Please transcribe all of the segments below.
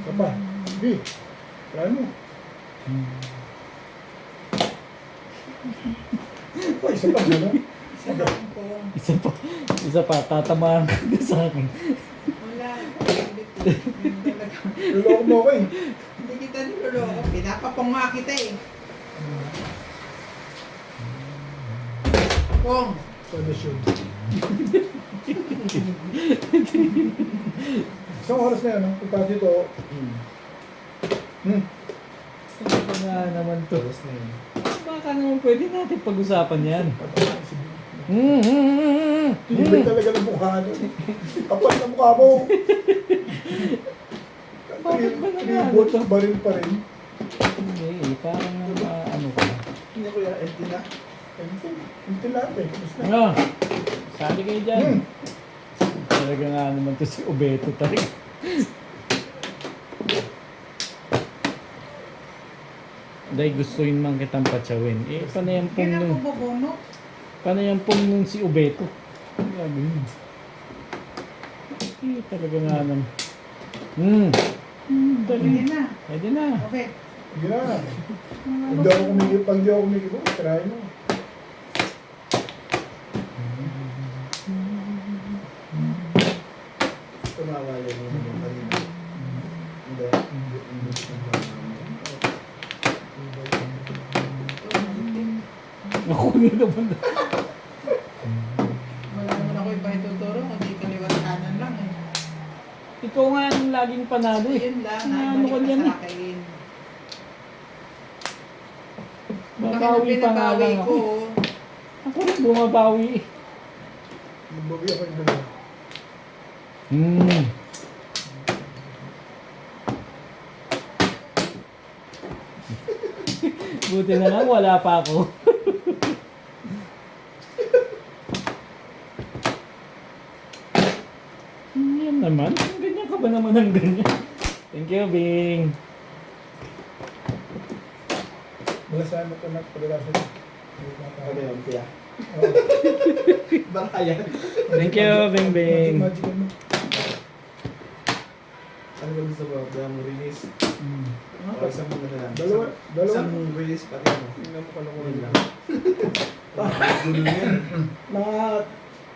Apa? Hindi. Try mo. Oh, isa pa na. Isa pa, tatamaan ka na sa akin. Wala. Luloko mo ko eh. Hindi kita niloloko. Pinapapong nga kita eh. Pong. Tradisyon. Isang oras na yan, punta dito. Ano ba nga naman to? Baka naman pwede natin pag-usapan yan. Tibay talaga ng mukha nun. Kapal na mukha mo. Bakit ba naman Tribot, ito? baril pa rin. Hindi, parang ano ka. Hindi ko yan, empty na. Empty lahat eh. Tapos na. Ano? Sali kayo dyan. Talaga nga naman to si Ubeto talaga. Dahil gustuin man kitang patsawin. Eh, panayang pong Kailan nun. mo bobono? Panayang pong nun si Ubeto. Grabe yun. Eh, talaga nga naman. Dali. Pwede na. Pwede na. Okay. Hindi na. Pag di ako kumikip, try mo. Tumawala mo naman kanina. Hindi. Ako na naman. Wala naman ako iba ituturo. Kundi kaliwat kanan lang eh. Ikaw nga ang laging panalo eh. Yun lang. Ano ka Naibalik dyan ka eh. sa akin. Babawi pa nga Binabawi lang ko. ako. Ako rin bumabawi eh. Nagbabi ako yung dalawa. Buti na lang wala pa ako. Yan naman. Ganyan ka ba naman ang ganyan? Thank you, Bing. Malasahan mo ito na pagkakasin. Ano yun, kuya? Oo. Bakayan. Thank you, Bing Bing. Magic ano. Ano ba gusto mo? Kaya mo release? O isang muna na lang. Dalawa. Isang release pati ano. Tingnan mo kung Yun ano. lang. Gulo yan. Mga,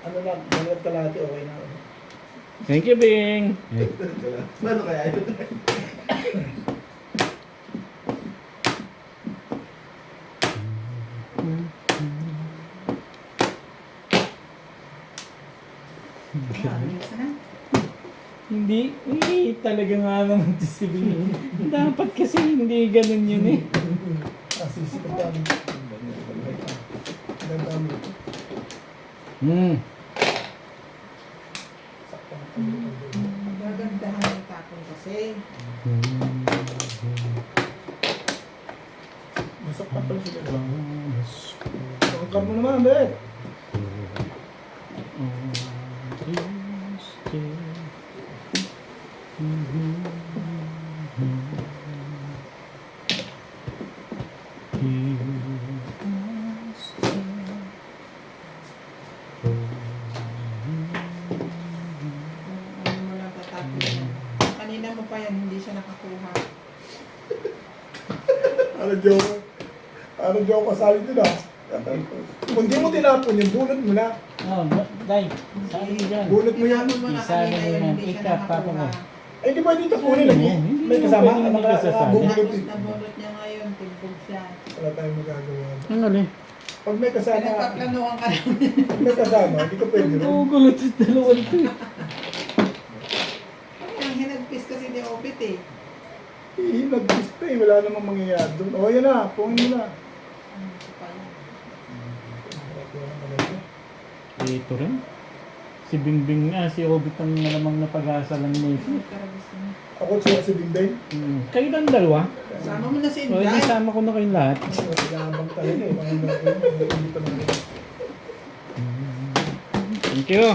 ano lang, dalawat kalahati, okay na. Thank you, Bing. Paano kaya yun? Ayos na. Hindi talaga nga naman to si Bing. Dapat kasi hindi ganun yun eh. Sisi ka dami. Dami. Gagandahan ng tapon kasi. Masok pa pala sila. Pangkar mo naman, Bet. Ano mo lang tatapos yan. Kanina mo pa yan, hindi siya nakakuha. Ano joke kasali dun ah. Kung di mo tinapon yung bunot mo na. Oh, Day, saan mo dyan? Bunot mo yan. Tinapon mo na Isa na kanina yun, yan. hindi siya Ika, papa mo. nakakuha. Ay, di ba dito kunin lagi? Hindi May mo kasama? pwedeng hindi ka sasali. Bubulot Tapos eh. nabulot niya ngayon, tigbog siya. Wala tayong magagawa. Ano rin? Pag may kasama, Pinagpaplanuhan ka namin. pag may kasama, di ka pwede rin. Gugulot sa dalawang to eh. Ang hinagpis kasi ni Obit eh. Nag-kiss pa eh, wala namang mangyayari doon. O yan na, pungin mo na. Ano ito pala? Ito rin. Si Bingbing nga, si Obit ang malamang napag-asa lang nito. Karabis na. Ako siya si Bingbing. Kayo lang dalawa? Sama mo na si O, hindi Inday. sama ko na kayong lahat. Nagabang talaga eh. Mga hindi pa naman. Thank you.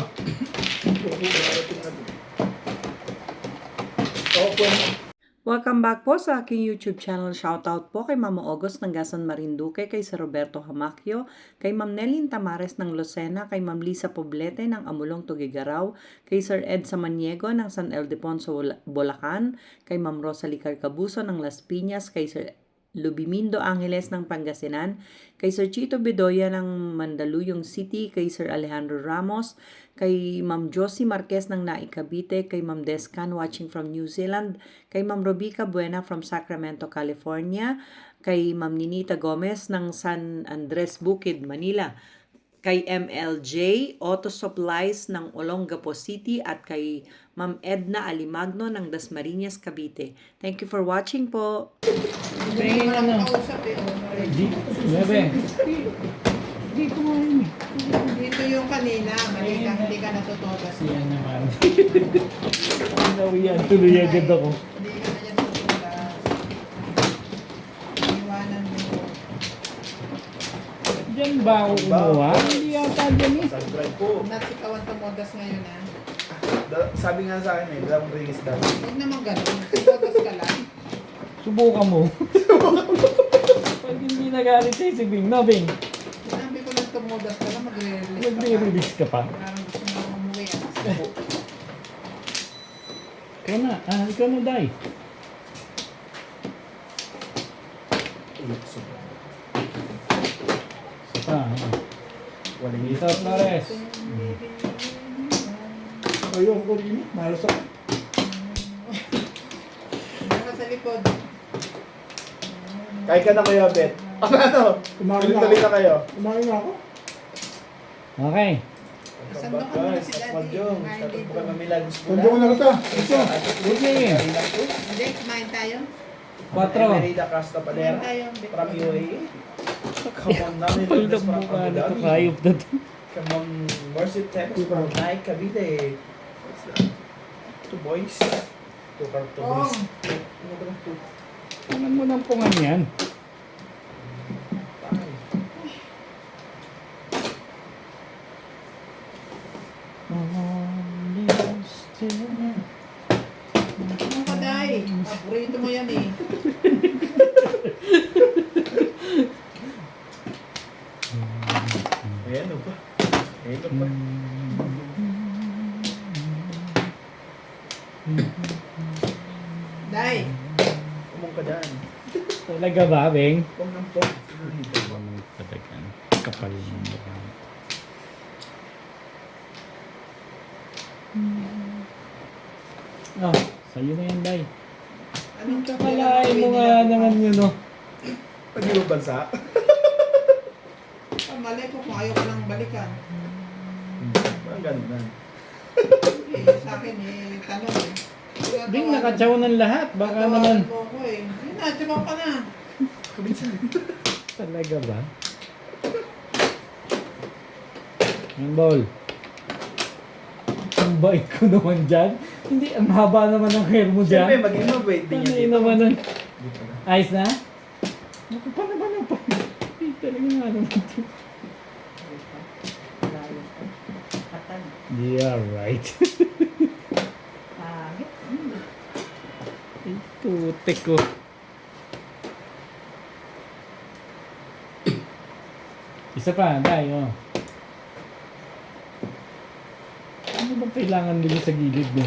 Welcome back po sa aking YouTube channel. Shoutout po kay Mama August ng Gasan Marinduque, kay Sir Roberto Hamacchio, kay Ma'am Nelin Tamares ng Lucena, kay Ma'am Lisa Poblete ng Amulong Tugigaraw, kay Sir Ed Samaniego ng San Ildefonso, Bulacan, kay Ma'am Rosalie Carcabuso ng Las Piñas, kay Sir Lubimindo Angeles ng Pangasinan, kay Sir Chito Bedoya ng Mandaluyong City, kay Sir Alejandro Ramos, kay Ma'am Josie Marquez ng Naik Cavite, kay Ma'am Descan watching from New Zealand, kay Ma'am Robica Buena from Sacramento, California, kay Ma'am Ninita Gomez ng San Andres Bukid, Manila, kay MLJ Auto Supplies ng Olongapo City, at kay Ma'am Edna Alimagno ng Dasmariñas, Cavite. Thank you for watching po. Hindi mo Ano? lang kausap eh. Dito nga yun eh. Dito yung kanina. Mali ka, hindi ka natutogas. Yan naman. Nawiyan, tuloy agad ako. Hindi ka na yan natutogas. Iwanan mo. Diyan ba ako kumuha? Hindi yata dyan eh. Subscribe po. Natsikawan tumodas ngayon ah. Sabi nga sa akin eh, dalang rinis daw. Huwag naman ganun. Tumodas ka lang. Subukan mo. Pag hindi nagalit sa'yo si Bing, no Bing? Sinabi ko lang tumodas ka lang, magre-release ka pa. Magre-release ka pa. Parang gusto mo umuwi ah. Ikaw na, Day. Walang Dito, Flores. Ayun ko rin. Malas ako. Naka sa likod. Kahit ka na kayo, Bet. Ano? Kumain na Tuloy na ako. kayo. Kumain na ako. Okay. Sando ka muna si Guys, Daddy. Aswad yung. Kumain Katong dito. po kami milagros po Tondo ko na kita. Ito. Okay. Hindi, kumain tayo. 4. Merida Casta Kumain Padera. tayo. From UAE. Come on, namin. Kapal na mukha nito, kayop na to. Come on, Mercy Tepes from Naik Cavite. What's that? 2 boys. 2 cartons. Oh. Ano ba lang 2? Tingnan mo ng pungan yan. Ano ka, Day? Paborito mo yan eh. Ayan, ano ba? Ayan, ano ba? Day, Umong ka dyan. Talaga ba, Bing? Pong ng pong. Dito ba? Talaga. Kapal ng mukha. Oh, sa'yo na yan, Day. anong Kapalain mo nga naman yun, no? Pag di mo bansa? Malay ko kung ayaw ko lang balikan. Ang ganda. Eh, sa akin eh, tanong eh. Bing, nakatsaw ng lahat. Baka naman. Ko ko eh. Yun na, tsabaw ka na. Talaga ba? Yung ball. Ang bait ko naman dyan. Hindi, ang haba naman ng hair mo Siyempre, dyan. mag-innovate din Ano yan yun dito. naman nun? Dito na. Ayos na? Naku, pa naman ang pa. Hindi talaga nga naman ito. Yeah, right. Ay, putik ko. Isa pa, Day, oh. Ano ba kailangan nila sa gilid mo?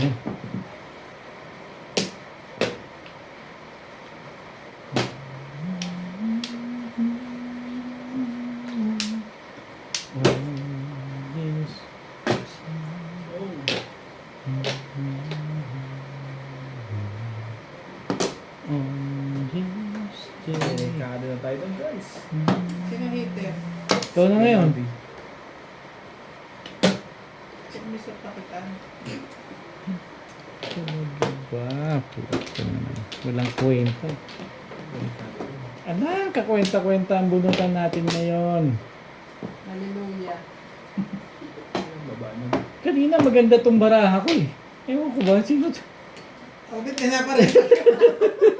Delikado na tayo doon, guys. Sino hater? Ikaw na ngayon. Sumisot pa kita. Talaga ba? Puto naman. Walang kwenta. Anak, kakwenta-kwenta ang bunutan natin ngayon. Hallelujah. Baba na. Kanina maganda tong baraha ko eh. Ewan ko ba, sino to? Bakit kaya pa rin?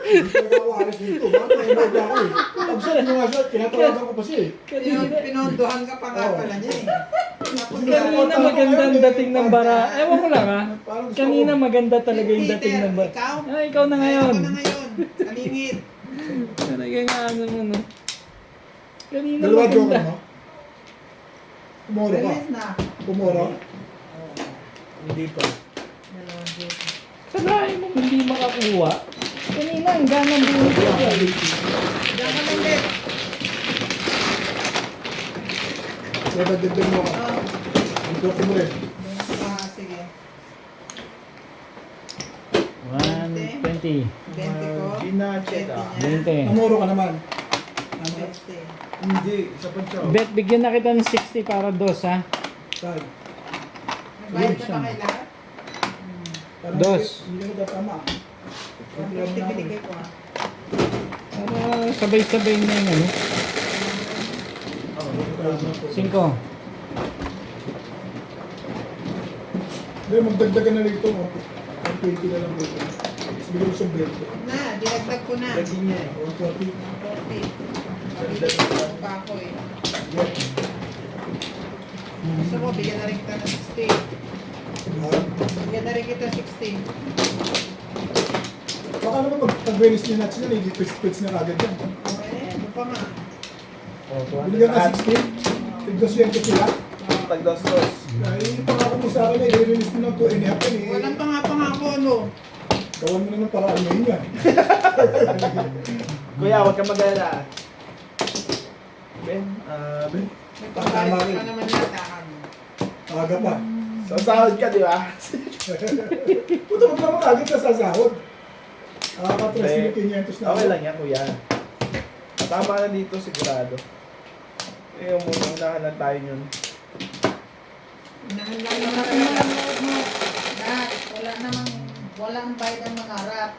Hindi ko nakawalis dito. Bakit nahimod na ako eh. Absent mo nga siya, tinatawagan ko pa siya eh. Kanina, Pinondohan ka pa nga pala niya eh. Tapos kanina maganda ang dating ng bara. Ewan ko lang ha. Parang gusto Kanina ko. maganda talaga yung dating ng bara. Ikaw? Ah, ikaw na ngayon. Ako na ngayon. Kalingit. Talaga nga ano mo no. Kanina Dalawa joker maganda. mo? Pumoro ka? Release na. Pumoro? Hindi pa. Dalawang joke. Salahin mo hindi makakuha. Kanina ang ganang buhay ko. Diyan ka lang ulit. Kaya dagdag mo ka. Oh. Ang joker mo rin. Sige. 120. 20 ko. Ginacheta. 20. Pumoro ka naman. 20. Hindi, isa pa siya. Bet, bigyan na kita ng 60 para dos ha. Saan? Nagbayad ka ba kay lahat? Parang Dos. Hindi ka tatama. 150 binigay ko ah. Para sabay-sabay na yung ano. 5. Hindi, magdagdagan na rito mo. 20 na lang rito. Tapos bigyan mo sa break. Na, dinagdag ko na. Lagi niya eh. 140. 40. Pabili pa ako eh. Gusto mo, bigyan na rin kita ng 60. Bigyan na rin kita 60. Baka naman pag-Venice ni Nats na, hindi pits na kagad yan. Eh, ano pa nga? Binigyan ka 16. Tig-200 sila. Tag-dos-dos. Ay, pangako mo sa akin na i-release mo ng 2 and a half yan eh. Walang pangako ano. Gawan mo na ng paraan ngayon yan. Kuya, huwag ka mag-alala. Ben, Ben. May pangbayad ka naman yata. Aga pa. Sasahod ka, di ba? Puta, wag naman kagad ka sasahod. Nakaka-3,500 na. Okay lang yan, kuya. Tama na dito, sigurado. Eh, unahan lang tayo yun. Inahan lang naman mo. Lahat. Walang bayad ang mangarap.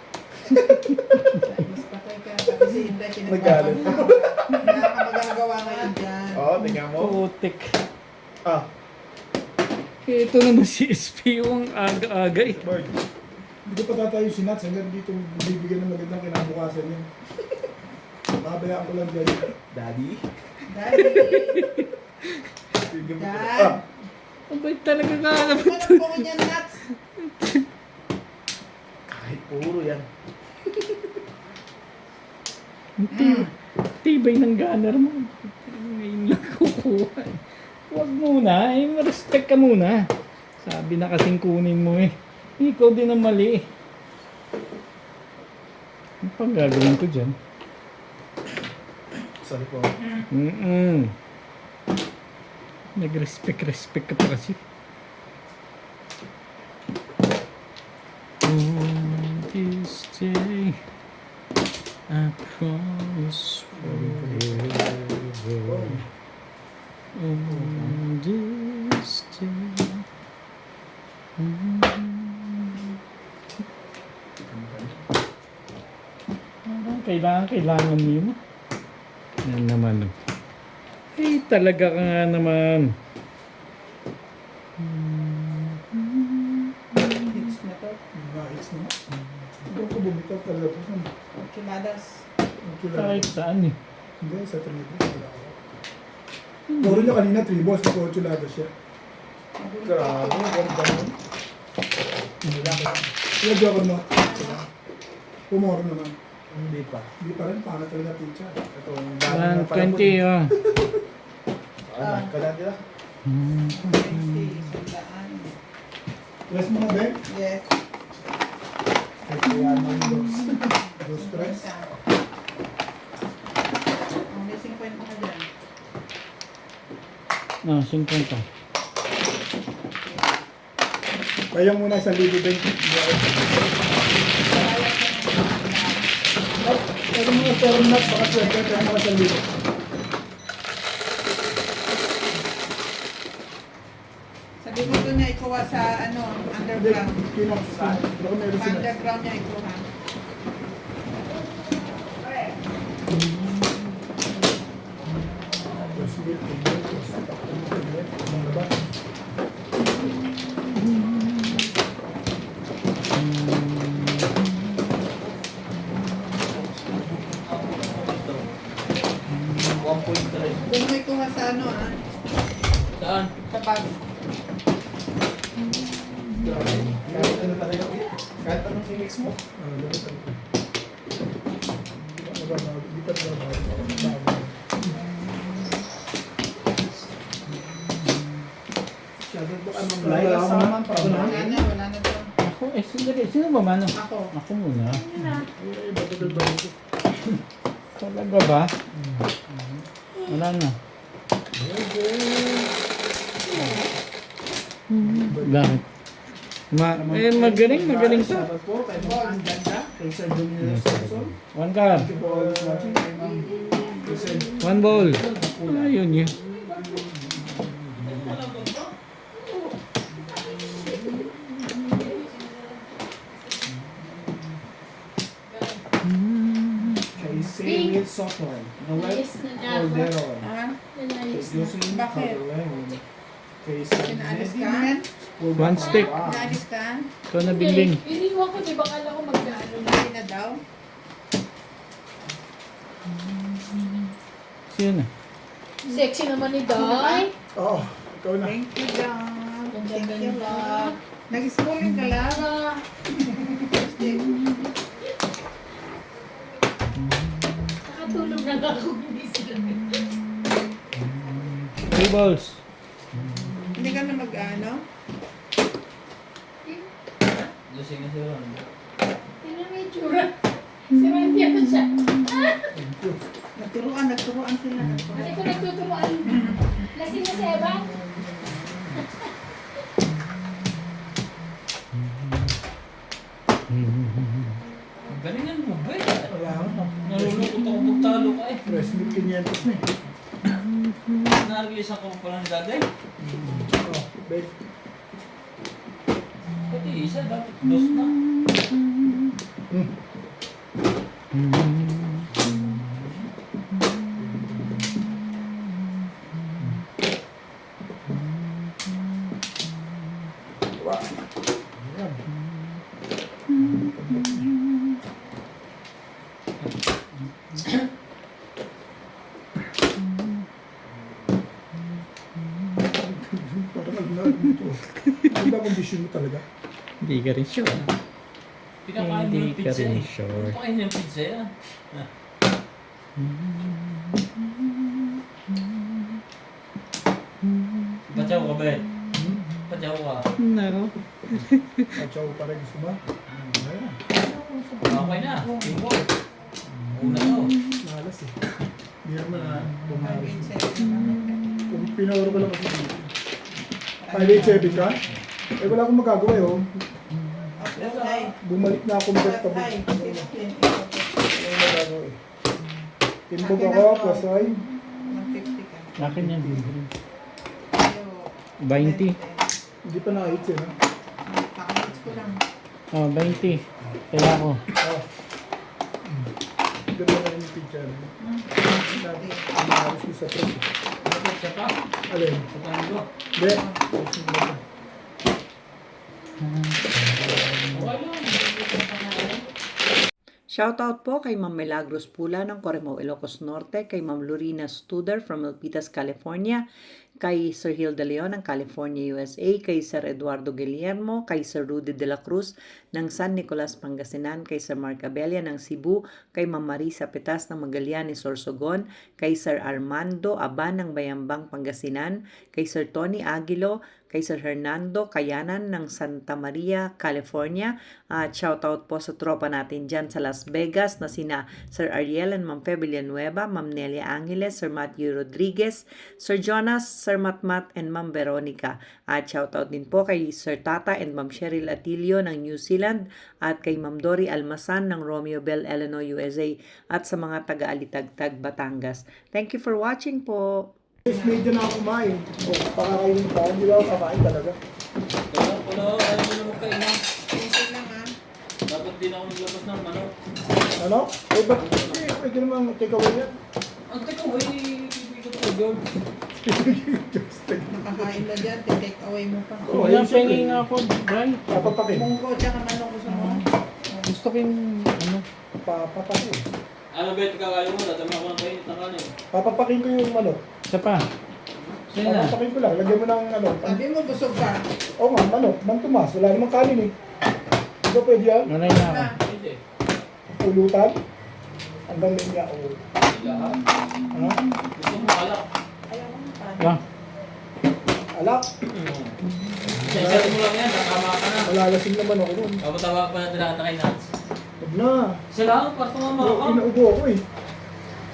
Mas patay ka. Kasi hindi Nagalit. Wala ka magagawa ngayon dyan. Oo, tingnan mo. Putik. Ah, Ito naman si SP yung aga-aga eh. Bird. Hindi ko pa tatayo si Nats hanggang dito bibigyan ng magandang kinabukasan yan. Pabayaan ko lang dyan. Daddy. Daddy. Bigyan mo ko. Dad. Ah, Ang bait talaga ka alam Ano ito. po niyan, Nats? kahit puro yan. Tibay ng gunner mo. Ngayon lang kukuha. Huwag muna. Respect ka muna. Sabi na kasing kunin mo eh. Ikaw din ang mali eh. Ano pang gagawin ko dyan? Sorry po. Nag-respect ka pa kasi. On this day, I promise forever. On this day. Kailangan mo yun. Yan naman. Eh, talaga ka nga naman. Hits na to. Nahis na. Hindi ko bumitaw talaga po. Kiladas. Kahit saan eh. Hindi, sa tribos. Wala ako. Puro niya kanina tribos. Nag-orchulada siya. Grabe, ganda mo. Kaya joker mo. Pumoro naman. Hindi pa. Hindi pa rin. Pangat talaga pizza. Ito, ang dami ng 120 oh. Ano, kailan nila? 20. Sandaan. Press mo na, Ben. Yes. Kaya naman yung dos stress. May 50 ka dyan. Ah, 50. Kaya muna sa libo, Ben. Pero mga term na, baka swerte, kaya mga sa libo. Sabi ko doon niya ikuha sa Hindi, underground. Baka meron sila. Underground niya ikuha. pa sa ano ah. Saan? Sa bag. Kahit ano talaga. Kahit anong i-mix mo. Ganun talaga. Hindi pa nagbabago. Shadow book. Ano Wala Laila akong- Saman pa. wala. Wala na to. Ako, sino ba mano? Ako. Ako muna. Eh, matagal ba ito? Talaga ba? Wala na. Bakit? Magaling to. Shadow po. Kay Bob. Ang ganda. Kay Sir Junior Samson. One card. Thank you for always watching. Kay Sir One ball. Ayun yun. Kay Samuel Sothorn. Noel Yes, na ako. Calderon. Ah, Kay Nais na. Jocelyn Bakit? Calderon. Kay Sir pinaalis Neddy ka? One stick. Wow. Pinaalis ka? Ikaw na bingling. Iniwan ko, di ba kala ko magkano na. Hindi na daw? Sino na? Sexy naman ni Day. Oo, ikaw na. Thank you, Dong. Thank you, Ganda-ganda. Lord. Nag-schooling ka lang? Para. Nakatulog na lang ako, hindi sila. Three balls. Hindi ka na mag-ano? Lasing na siya. Tingnan mo yung tsura. Si Randy ako siya. Nagturuan sila. Hindi ko nagtuturuan. Lasing na si Eva. Galingan mo ba? Wala ako. Nalulungkot ako magtalo ka eh. Press meet 500 na eh. Naargisan ko pa lang daday. Oh, babe. Pati isa, dapat dos na. Wow. Ayan. Parang nag-nerd dito. Ano ba kondisyon mo talaga? Hindi ka rin sure. Pinakain mo Hindi ng ka pizza rin eh. sure. Pakain ng pizza yan. Bachaw ka ba? Bachaw ka. Nako. Pachaw pa rin gusto ba? Ayan. Okay na. Tingko. Una to. Malas eh. Hindi naman na pumaris. Nag-inset naman. Kung pinawaro ko lang kasi dito. 587 ka? Eh wala akong magagawa eh oh. Plus ay. Bumalik na ako mag Plus tabi. ay. Wala akong magagawa eh. Timbog ako, plus ay. 150 ka. Akin yan. Ayo. 20. Hindi pa nakahits eh. No? Pakahits ko lang. Oh, 20. Kaya ako. Oh. Ganda na yung picture. Hindi. Umaris ko sa press. Isa pa. Alin? Sa tango. Hindi. Okay lang. Shoutout po kay Ma'am Milagros Pula ng Corimao, Ilocos Norte, kay Ma'am Lorena Studer from Milpitas, California, kay Sir Hilda Leon ng California, USA, kay Sir Eduardo Guillermo, kay Sir Rudy de la Cruz ng San Nicolas, Pangasinan, kay Sir Mark Abella ng Cebu, kay Ma'am Marisa Petas ng Magallanes, Sorsogon, kay Sir Armando Aban ng Bayambang, Pangasinan, kay Sir Tony Aguilo, kay Sir Hernando Kayanan ng Santa Maria, California. At shoutout po sa tropa natin dyan sa Las Vegas na sina Sir Ariel and Ma'am Febe Villanueva, Ma'am Nelia Angeles, Sir Matthew Rodriguez, Sir Jonas, Sir Matmat, and Ma'am Veronica. At shoutout din po kay Sir Tata and Ma'am Cheryl Atilio ng New Zealand at kay Ma'am Dory Almasan ng Romeo Bell, Illinois, USA at sa mga taga-Alitagtag, Batangas. Thank you for watching po. Yes, medyo na ako kumain. Oh, pakakainin pa. Hindi ba ako kakain talaga? Wala, ayaw mo na magkainan. Ito lang ah. Dapat din ako naglabas ng manok. Ano? Eh, ba't? Eh, pwede naman take away yan. Ang teka, ikot ko doon. Nakakain na dyan. Take away mo pa. Oh, Wala ayun, syempre. pengi nga ako, Bray. Papapakin. Munggo tsaka manok gusto mo. Gusto ko yung, ano, Papapakin. Ano ba ito kakain mo? Dadami ako ng kainit ng kanin. Papapakin ko yung manok. Isa pa. Sino na? Papatakin ko lang. Lagyan mo ng ano. Sabi mo, busog ka. Oo nga, manok. Mantumas. Wala namang kanin eh. Hindi ba pwede yan? Nanay na ako. Hindi. Pulutan. Hanggang linya. Oo. Lahat. Ano? Gusto mo alak. Ayaw ko pa. Yan. Alak. Sensor mo lang yan, tama ka na. Malalasing naman ako nun. Kapatawa pa natin lahat na kay Nats. Huwag na. Sila ang parto nga mga ka. Inaubo ako eh.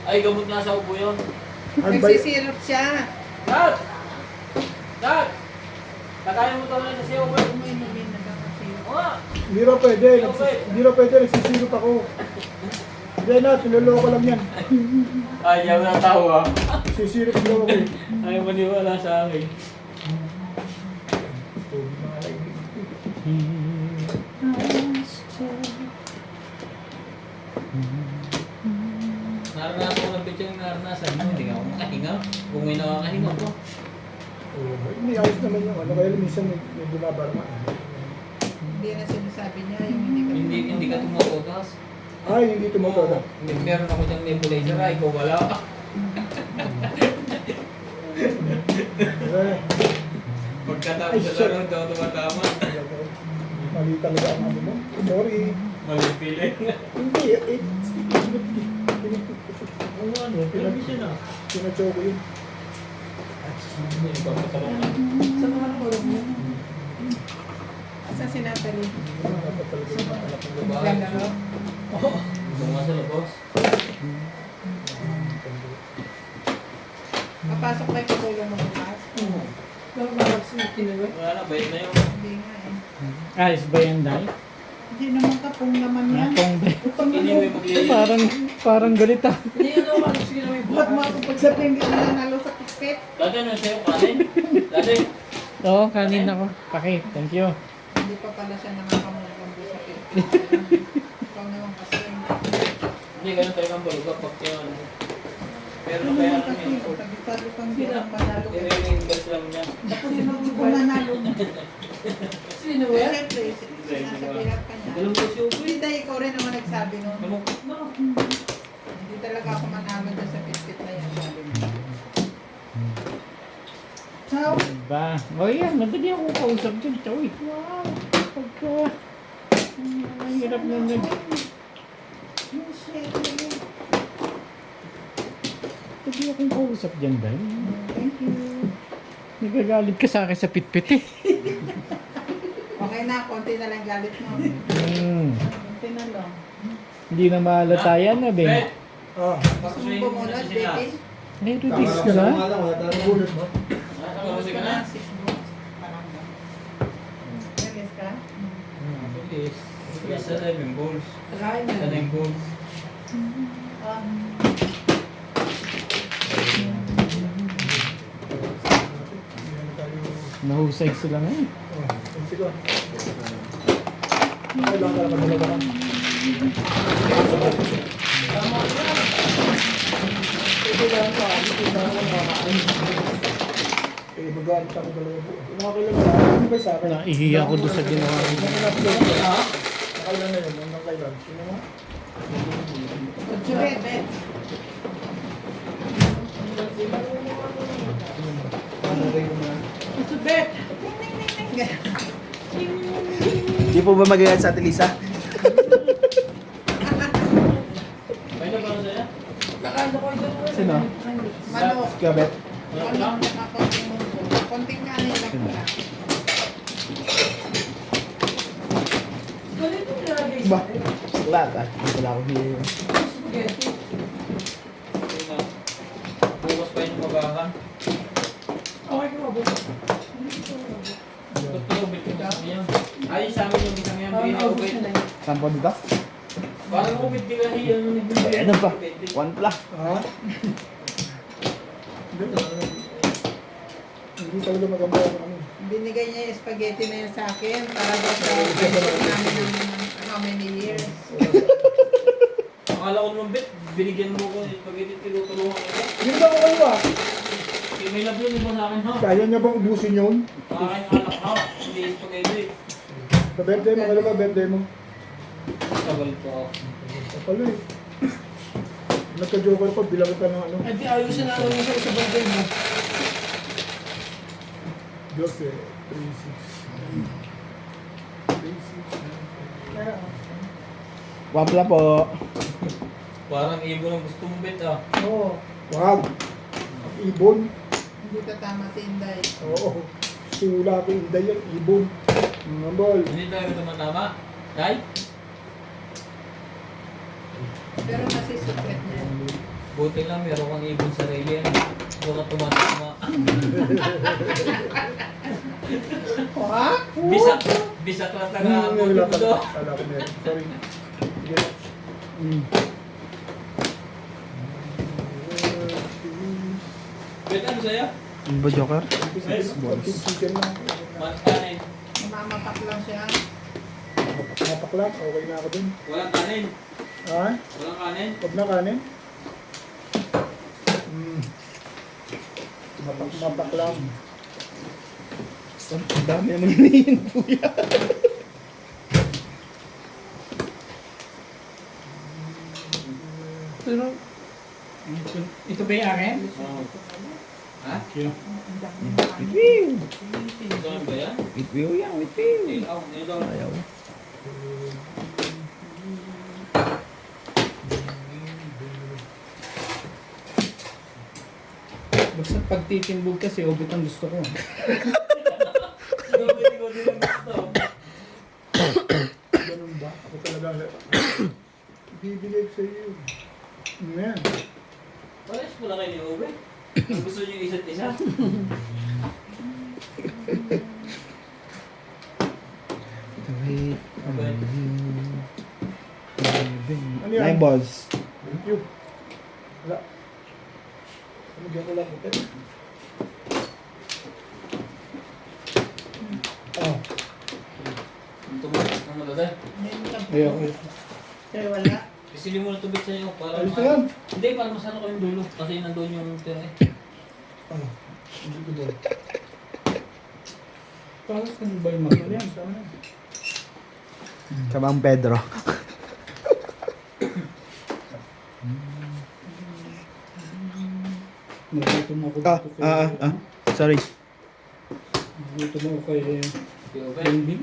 Ay, gamot nga sa ubo yun. Nagsisirap siya. Nat! Nat! Kagaya mo talaga sa siya, ubo. Uminumin na daw kasi. Oo nga. Hindi raw pwede. Hindi raw pwede. Nagsisirot ako. Hindi na. Sinuloko lang yan. Ay, yaw na tawa. Nagsisirot daw ako eh. Ay, maniwala sa akin. Naranasan ko ng bityo yung naranasan mo. Hindi ka ako makahinga. Kung may nakakahinga ko. Hindi, ayos naman yung ano. Kaya minsan may bumabarma. Hindi na sinasabi niya yung hindi ka. Hindi ka tumutotas. Ay, hindi tumotoda. Meron ako diyang nebulizer. Ay, ikaw wala. Eh, Pagkatapos Ay, sa shit. laro, daw tumatama. Mali talaga ang ano mo. Sorry. Malipili. Hindi, Oo ano, pinag siya na. Pinachoko yun. Hindi, papatalong na. Sa mga kulong mo. Asa si Natalie? Dapat talaga yung anak ng babae. Ganda mo? Gusto mo nga sa labas? Papasok ba yung katulong mo bukas? Wala na, bayad na yun. Hindi nga eh. Ayos ba yan, Day? Hindi naman kapong naman yan. Napong ba? Iniwi maglilinis. Parang galit ah. Huwag mo ako pagsabihin, hindi na nanalo sa tikpit. Dati ano sa'yo, kanin? Dati? Oo, kanin ako. Paki, thank you. Hindi pa pala siya nakakamulong sa tikpit. Ikaw naman kasi. Hindi, ganun talaga ang baluga pag yun. Pero Ano kaya naman ano kasi, yun? sabi-sabi kang hindi lang manalo ka. I-reinvest lang niya. Ako hindi ko nanalo. Sino Eh, yan? Siyempre, sinasabihan ka niya. Dalawang po siya. Hindi tayo, ikaw rin naman nagsabi nun. Malungkot na. Hindi talaga ako manalo dyan sa pitpit na yan. Sabi mo. Ciao! Diba? O yan, madali ako kausap dyan. Choy. Wow. Pagka... Ang hirap na nag... Madali akong kausap dyan, Day. Thank you. Nagagalit ka sa akin sa pitpit eh. Okay na, konti na lang galit mo. Konti na lang. Hindi na mahalata yan na, Bet! Ben. Ah, Gusto mo bumunod, baby? May release ka na? Wala tayong bullet mo. Nasa kasi ka na? 6 months. Parang ba? Release ka? Bilis. Bilis sa 7 goals. Kakain Sa na. 9 goals. Ah. Nahusay sila ngayon. Kunti ko. Kailangan ka naman talaga ka. Kailangan ka. Kailangan ka makakain. Eh, magalit ako talaga po. Nakakailan na. Ano ba sa akin? Naihiya ako doon sa ginawa ko. Nakailan na yun. Hanggang kailan? Sino mo? Subet, bet. Ano rin mo na? Subet! Di po ba magayat sa Ate Lisa? Pwede ba na sa'yo? Sino? Manok. Kabet. Manok na konting mundo. Konting kanin lang pala. Ba? Lahat ah. Wala akong hiyo. Sige na. Bukas pa yung magakan. Ba't ka ubit yung isang yan? Ay, sa amin yung isang yan. Bigyan na ubit. Sampo dito? Parang ubit di kasi yan. Eh, ano pa? One pla. Ha? Hindi talaga maganda ang ano. Binigay niya yung spaghetti na yan sa akin para daw sa friendship namin ng how many years. Akala ko naman, Bet, binigyan mo ko yung spaghetti, tinutulungan ko. Yun ba kayo ah? May love yun, iba sa akin, ha? Kaya niya bang ubusin yun? Aking anak, ha? Hindi yung spaghetti. Sa birthday mo, kailan ba birthday mo? Tagal po ako. Kapalo eh. Nagka-joker ko, bilang ka ng ano. Hindi, ayusin na lang sa isang bagay mo. Diyos eh. 3, 6. 3, 6. Pero, Wapla po. Parang ibon ang gusto mong bet ah. oo. Wag. Ibon. Hindi ka tama si Inday. Oo. Sula ko yung yan. Ibon. Mga bol. Hindi talaga tumatama. Day? Pero nasi-secret niya. Buti lang meron kang ibon sa sarili. Huwag ka tumatama. Ha? Bisak! Bisak lang taga buti mo do. Kala ko meron. Sorry. Sige. Bet ano sa'yo? Ano ba, Joker? Konting chicken lang. Kanin. Mamapak lang siya. Mapak lang. Okay na ako dun. Walang kanin. Ha? Walang kanin. Huwag na kanin. Mapak lang. Ang dami naman hinihin, kuya. Pero, Ito ba yung akin? ha? Witwiw. Ito ba yan? Witwiw yan, witwiw. Ilaw. Ilaw. Ayaw. Basta pagtitimbog kasi, ubit ang gusto ko. Ikaw ko din ang gusto. Ganun ba? Ako talaga. Bibigay ko sa iyo. Ano yan? Pares mo lang kayo ni Ube. Ang gusto niyo isa't isa. Wait. Okay. Ano yan? 9 balls. Thank you. Wala. Ano dyan ko lang ito? Oh. Tumakas na maladay. Ayaw. Pero wala. Isili mo na tubig sa iyo para Ayos na yan. Hindi, para masano ko yung dulo. Kasi nandun yung tira eh. Ano? Hindi ko doon. Tapos ano ba yung Ano mga? yan? Saan yan? Kamang Pedro. Nagutom ako Ah, dito kay... ah, ah. Sorry. Nagutom ako kay... Di Ube. Bimbing.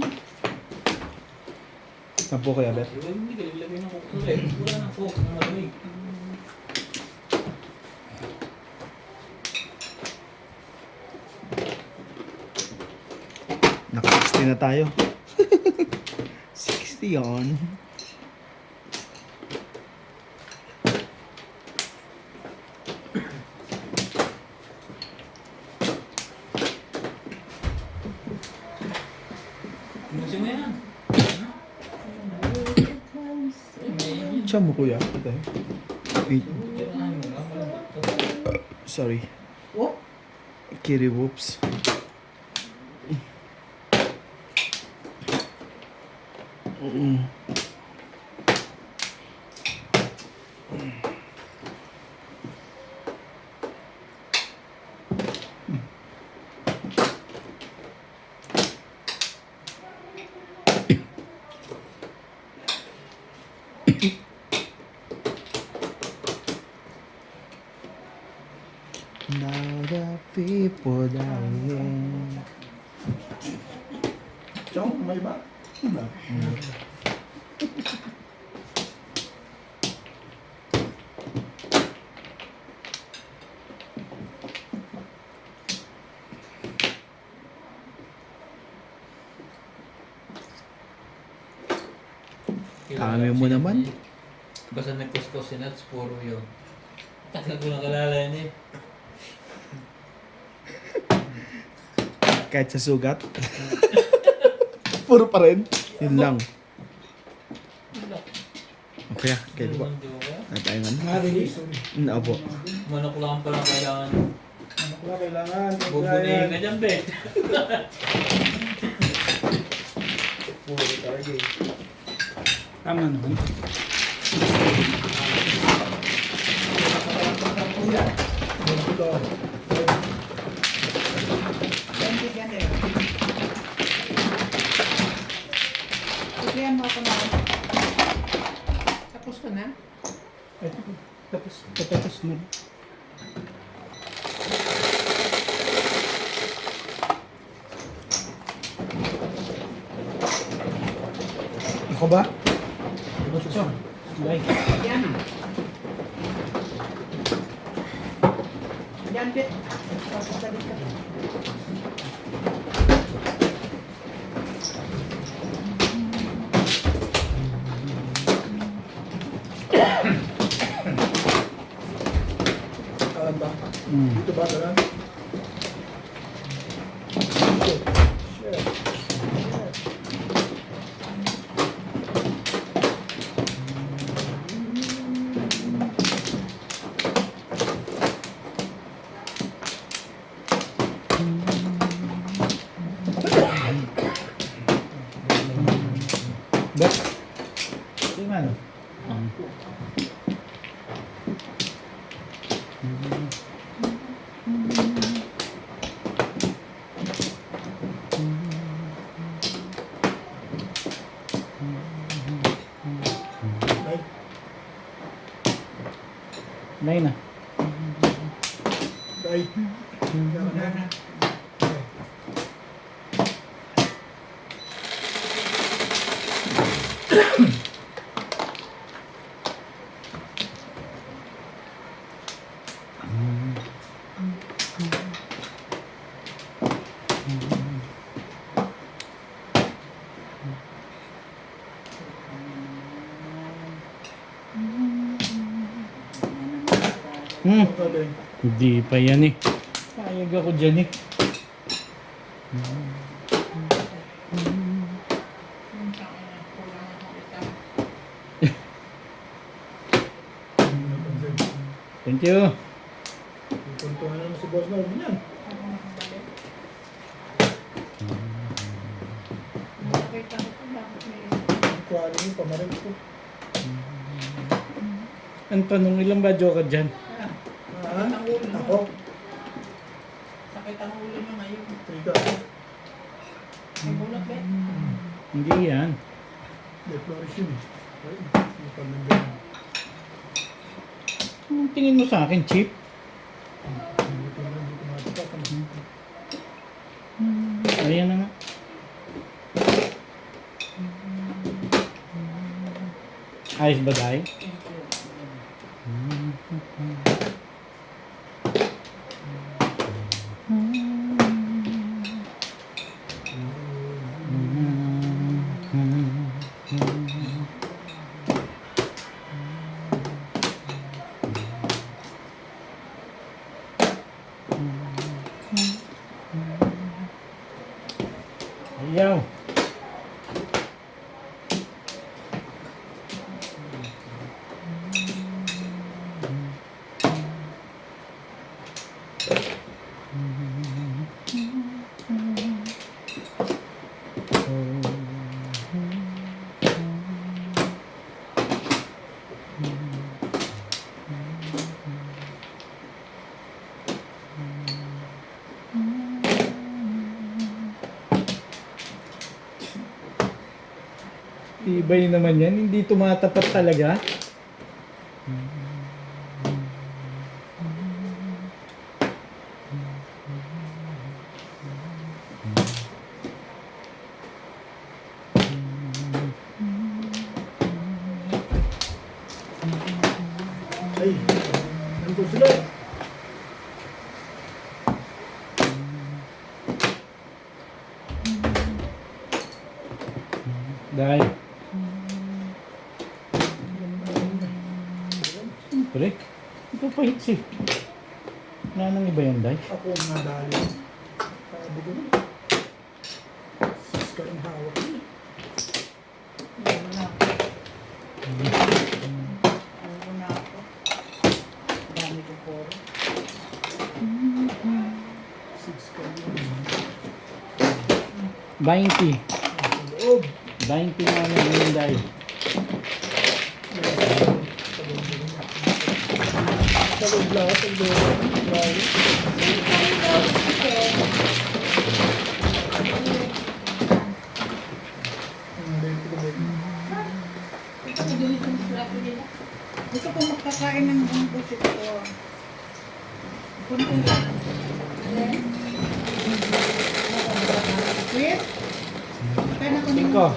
Saan po kaya, Bet? Hindi ka naglagay ng coke na eh. Wala ng coke na malamig. Naka-60 na tayo. 60 on. Musin mo yan. Siya mo, kuya. Ito. Wait. Sorry. Oh? Kitty whoops. Now the people dying. Chong, may ba? Wala. Kami mo naman. Basta nagkuskus si Nats, puro yun. Tagal ko lang kalala yan eh. Kahit sa sugat. Puro pa rin. Yun lang. Okay, kaya po. Na tayo nga. Na-release. Opo. Manok lang pala kailangan. Ano ko lang kailangan? Bubunin ka dyan, Bet. Puro talaga eh. Tama naman. Ito. Bigyan din. Bigyan mo ako na. Tapos ka na? Ito. Tapos mo. Ako ba? So, like. Yan. Yan, Bit. Papasalit ka. Kalan ba? Mm. Dito ba kalan? Dito. Share. Ba't? Ito yung ano? Right? Nine na. Right. Wala na. Hmm. Okay. Hindi pa yan eh. Payag ako dyan eh. Thank you. Tuntungan naman si Boss Norman yan. Nakakita ko kung bakit may Ang quality mo, pamarin ko. Ang tanong, ilang ba joker dyan? Ha? Ang ulo mo. Ako? Sakit ang ulo mo ngayon. Trika. May bulak, Bet. Hindi yan. Deflorish yun eh. Ay, yung pamanggan. Anong tingin mo sa akin, Chip? Hindi ko matipak. Ayan na nga. Ayos ba, Day? Ayaw. Tibay naman yan, hindi tumatapat talaga. Ay, nandun sila. Dahil. Siyempre, ito pa hits eh. Wala nang iba yan, Day. Ako ang nadali. Sabi ko na. Sis ka yung hawak niya. Ayaw na ako. Ayaw na ako. Dami ko po. Sis ka yung 20. loob. 20 na naman yun, Day. Sa loob lahat, ang loob. Grabe. Ang loob ko ba? ito, ganito yung plato nila. Gusto ko makakain ng buong pusit ko. Kunti lang. Sweet? Kaya na ko ng Ikaw.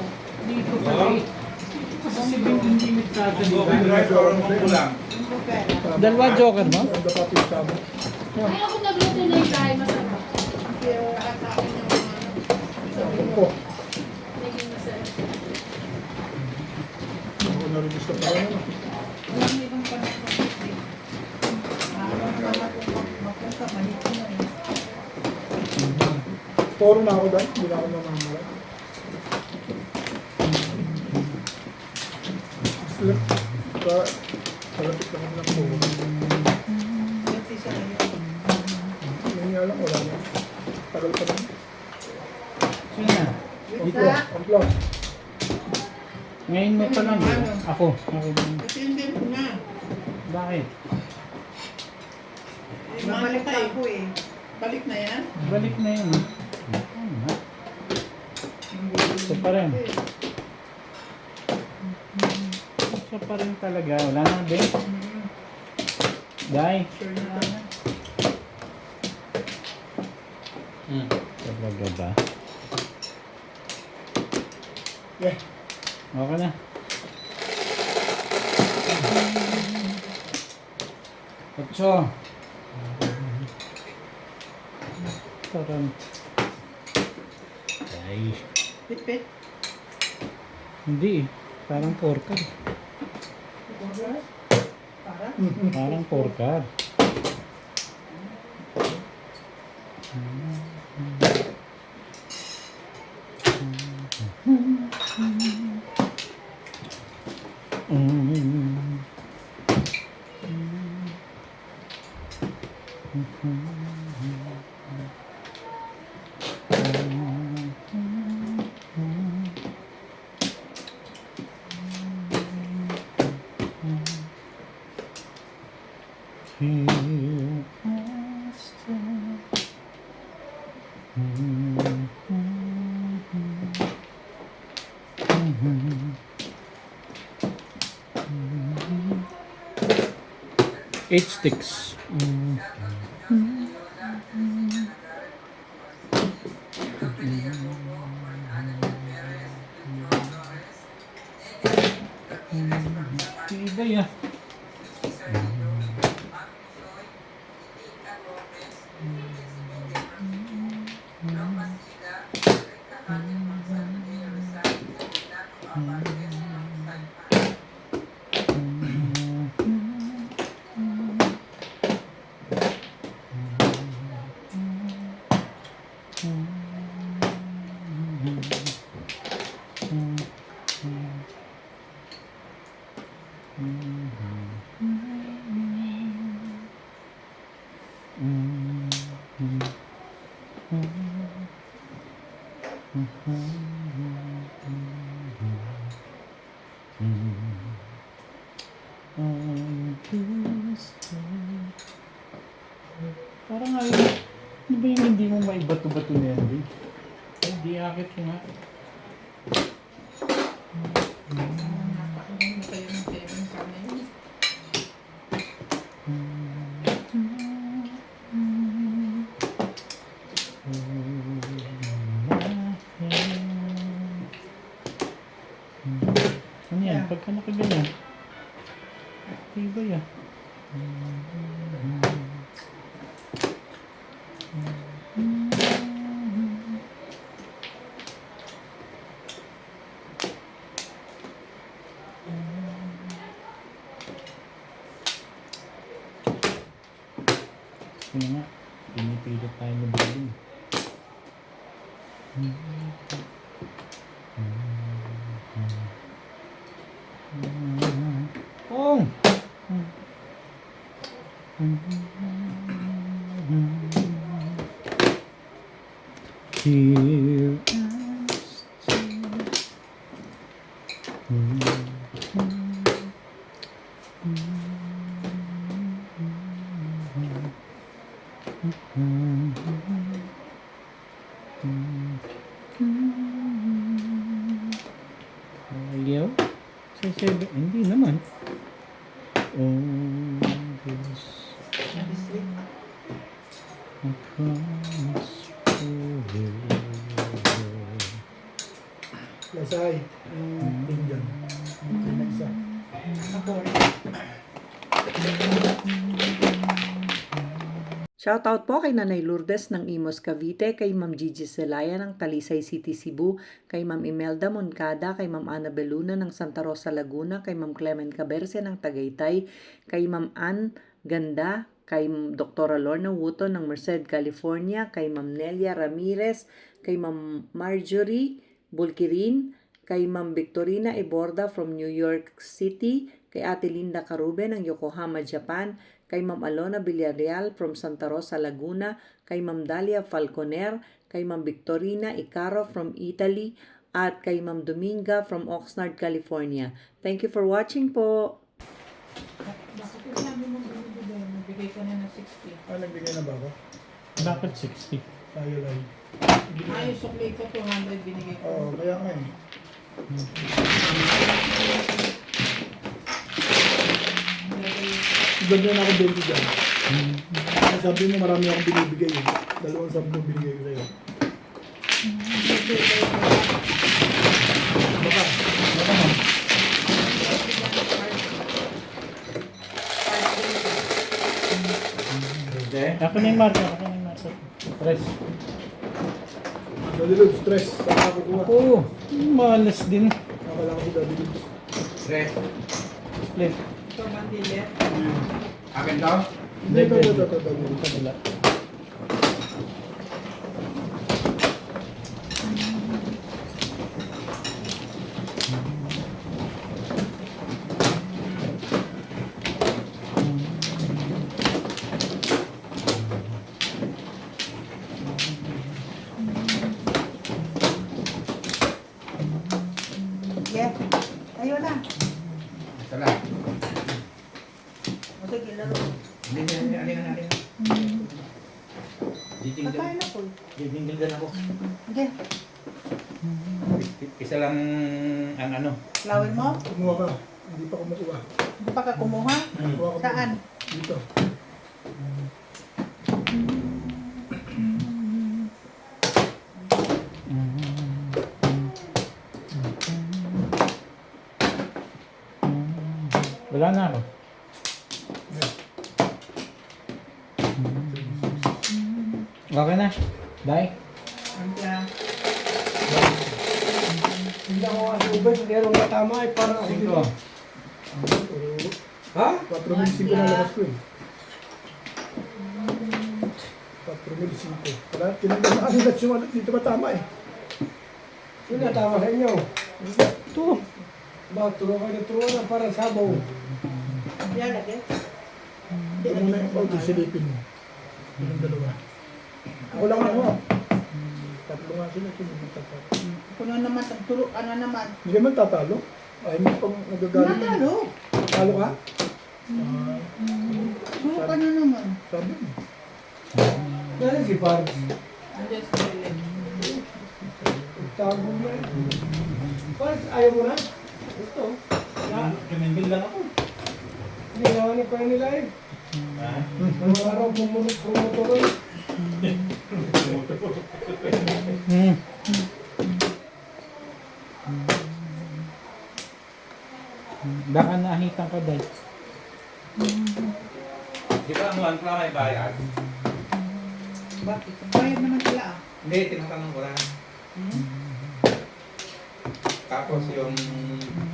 Dito pa eh. Kasi si Bing hindi nagsasalita. Rice or munggo lang? Dalawa joker mo? Ang dapat tama. Ay, ako nagluto na yung tayo masarap. Pero kakain ng mga Ko. Naging masarap. Ako na rin gusto pa rin. walang ibang panahon. Mapunta, mahito na eh. Toro na ako dahil. Hindi na ako namamala. Sila. Kalapit lang ako ng puro. Kasi siya ngayon. Hindi nga lang, wala na. Tagal pa rin. Sino na? Amplo. Amplo. Ngayon mo pa lang. Ako. Ako din. Kasi ko na. Bakit? Babalik pa ako eh. Balik na yan? Balik na yun. Isa pa rin. Isa pa rin talaga. Wala na din. Dai. Sure na ako. Talaga ba? Yeah. Okay na. Otso. Parang. Ay. Pit-pit. Hindi eh. Parang porkar. Para? Parang porkar. Eight sticks. Iba ya. Parang ayaw. Ano ba yung hindi mo maibato-bato na yan, babe? Ay, di akit ko nga. Napakaroon mo kayo ng Kevin sana yun. Ano yan? Pagka nakaganyan. Iba yan. Ano nga? Pinipilit tayo ng building. Oh! Here ayaw? Sa 7, hindi naman. all this. Nag-sleep. I promise for you. Lasay. Yung team dyan. Yung nagsa. Ako. Shoutout po kay Nanay Lourdes ng Imos Cavite, kay Ma'am Gigi Zelaya ng Talisay City, Cebu, kay Ma'am Imelda Moncada, kay Ma'am Ana Beluna ng Santa Rosa, Laguna, kay Ma'am Clement Caberce ng Tagaytay, kay Ma'am Ann Ganda, kay Dr. Lorna Wuto ng Merced, California, kay Ma'am Nelia Ramirez, kay Ma'am Marjorie Bulkirin, kay Ma'am Victorina Iborda from New York City, kay Ate Linda Carube ng Yokohama, Japan, kay Ma'am Alona Villarreal from Santa Rosa, Laguna, kay Ma'am Dalia Falconer, kay Ma'am Victorina Icaro from Italy, at kay Ma'am Dominga from Oxnard, California. Thank you for watching po! Bakit yung sabi mo binibigay? Nagbigay ka na ng 60. Nagbigay na ba ako? Bakit 60? Tayo lang. Ay, sukli ko 200 binigay ko. Oo, kaya nga eh. Ganda na ako 20 dyan. Sabi mo marami akong binibigay eh. 2 binigay ko sa'yo. Baka. Baka man. Ako na yung marker. Press. Daddy Lubs, stress. Saan ako kuha? Oo, malas din. Nakala ko si Daddy Lubs. Tres. Split. Ito, bandile. Akin daw? Hindi, ito, Daddy Lubs. Wala. Yeah. Ayun na. Isa lang. O sige, laro. Hindi, alin na. Kakain na po. Didingildan ako. Okay. Isa lang ang ano. Lawin mo? Kumuha ka. Hindi pa kumukuha. Hindi pa ka kumuha? Kuha ka Saan? dito. Wala na ako. Okay na. Bye. Andiyan. Hindi ako kasi ubay. Pero nga tama eh. Parang ako dito. Ha? 4,500 na labas ko eh. 4,500. Wala, tinanggal na kanila yung ano. Dito ba tama eh? Yun na tama sa inyo. Ito. Ba, turo kayo na turo na para sabaw. Yan, lagi. Ito muna yung bawdo, silipin mo. Yung dalawa. Ako lang ako. Tatlo nga sila. Kuno naman, turo, ano naman? Hindi naman tatalo. Ay, mo pang nagagaling. Natalo. Talo ka? Turo ka na naman. Sabi mo. Dali si Pards. Andiyan sa lilim. Tago mo eh. Pards, ayaw mo na? Ito. Kamimbil lang ako. Hindi naman pa nila eh. Mga araw promotor eh. Baka nahitan ka dahil. Di ba ang pala may bayad? Bakit? Bayad naman sila ah. Hindi, tinatanong ko lang. Tapos yung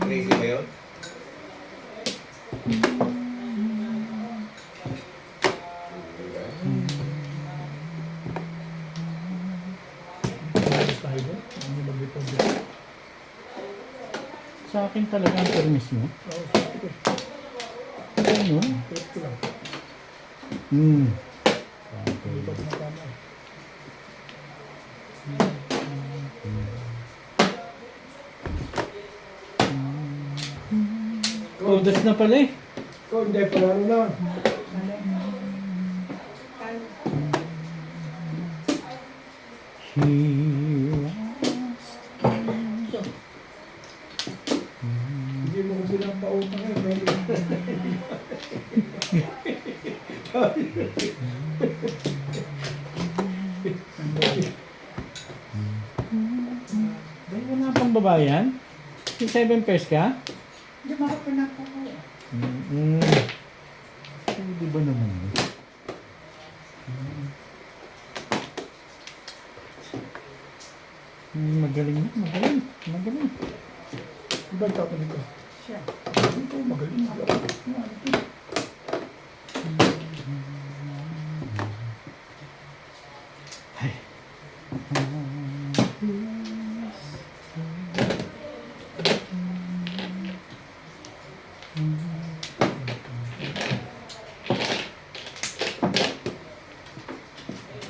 crazy ba yun? Ayos tayo doon. Hindi mag-report dyan. Sa akin talaga ang permis mo. Oo, sabi ko. Ano? Trip ko lang. Hindi pa tumatama eh. Todas na pala eh. Ikaw, hindi pa lalo na. Hindi mo ko silang pautang eh. Dahil wala pang babae yan? Yung 7 pairs ka? Hindi mo ako pinakuha. Di ba naman yun? Magaling na, magaling. Magaling. Iba ang tao nito. Siya. Ito, magaling.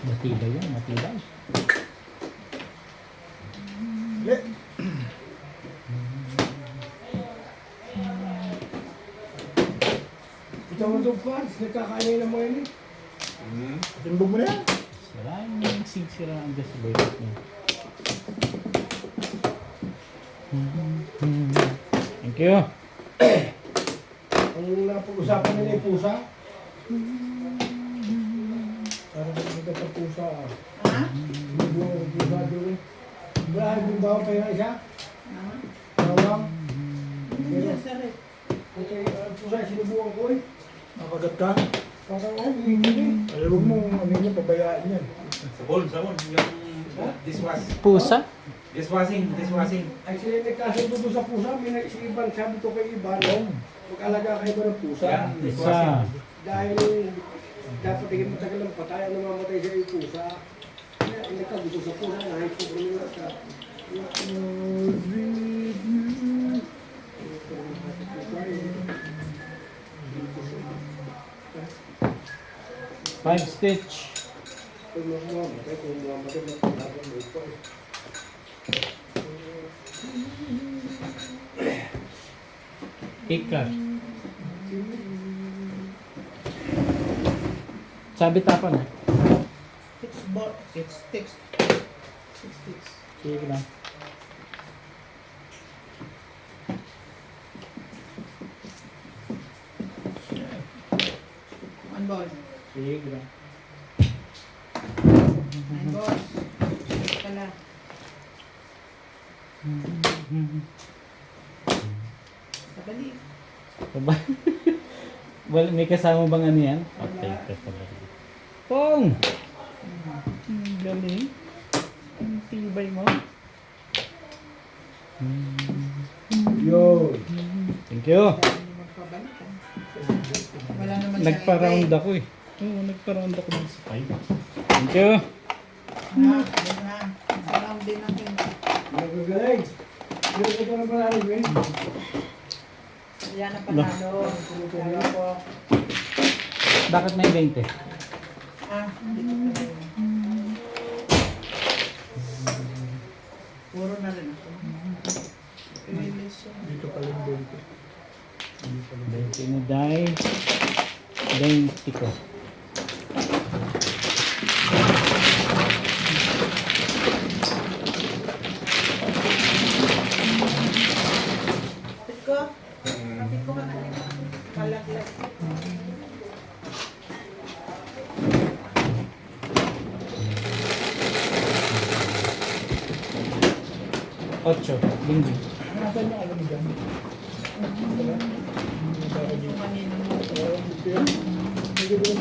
Matibay yan, matibay. Le. Ito mo ito, Pars. Nagkakain ng mga yun. Timbog mo na yan. Sira yung sigsira ang gasabay niya. Thank you. Ang napag-usapan nila yung pusa. Para sa mga sa pusa. Ha? Hindi yung pusa doon. Wala yung bawa pa yung isa. Ha? Bawang. Hindi siya sarit. Okay, pusa, sinubukan ko eh. Nakagat ka. Parang hindi. Ay, huwag mo, ano niya, pabayaan yan. Sabon. Yung dishwash. Pusa? Dishwashing. Ay, sila nagkasundo doon sa pusa. May si Iban, sabi ko kay Iban, mag-alaga kayo ba ng pusa? Yeah. Isa. Dahil dapat hindi matagal ng patay, ang namamatay siya yung pusa. Kaya nagkagusto sa pusa, nahit ko nila sa... 5 stitch. Kung mamamatay, magkakaroon mo ito. Ikat. Sabi tapan. Six sticks. Sige lang. One boss. Sige lang. Nine boss. Pala. Sabali. Diba? Well, may kasama bang ano yan? Okay, kasama. Pong! Galing. Ang tibay mo. Yo! Thank you. Magpabalikan. Wala naman siyang Nagpa-round ibig. ako eh. Oo, nagpa-round ako ng sa 5. Thank you. Ha? Yun na. Round din natin. Nagagaling! Pero ito na marami, Ben. Yan ang panalo. Kaya po. Bakit may 20? Ah, hindi ko pa rin. Puro na rin ako. Release siya. Dito pala yung 20. 20 na die. 20 ko. Kapit ko. Kapit ko ka na. Kalaglag. 8. Linggo. Nasaan niya alam dyan? Yung kanina mo. Hindi ko lang.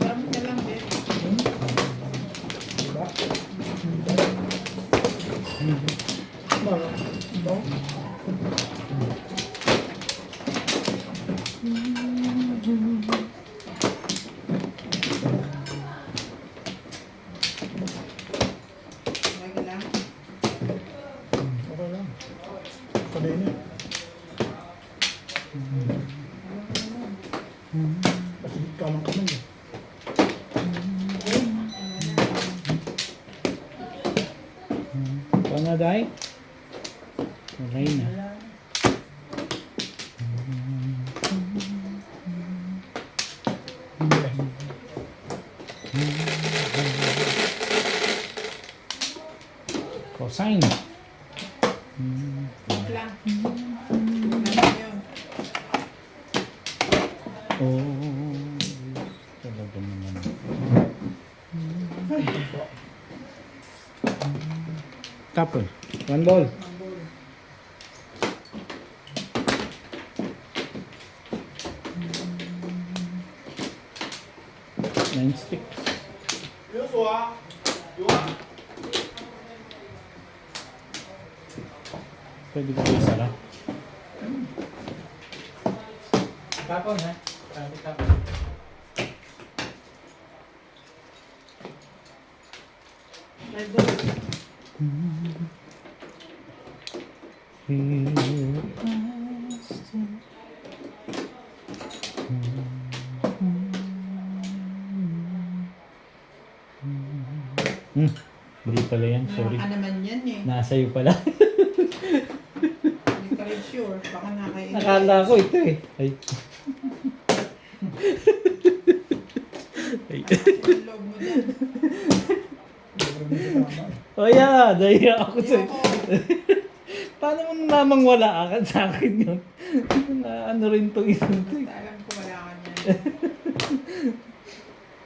Marami ka lang, eh. Diba? Mga, no? Lagi lang. Okay lang. Sabi niya. Kasi kamang-kamang eh. Ikaw na die? Okay na. Cosine. Wait lang. Ano yun? Always. Talaga naman. Tapon. One ball. Nine sticks. Pwede ba kayo sara? Tapon ha? Tapon. Let's go. Hindi pala yan, sorry. Baka naman yan eh. Nasa iyo pala. Hindi ka rin sure. Baka nakain. Nakala ko ito eh. Ay. Ay. Yung loob mo dyan. Oh yeah, dahil ako sa... Ayoko. Paano mo namang wala akan sa akin yun? Na ano rin tong isang to eh. Alam ko wala ka niyan.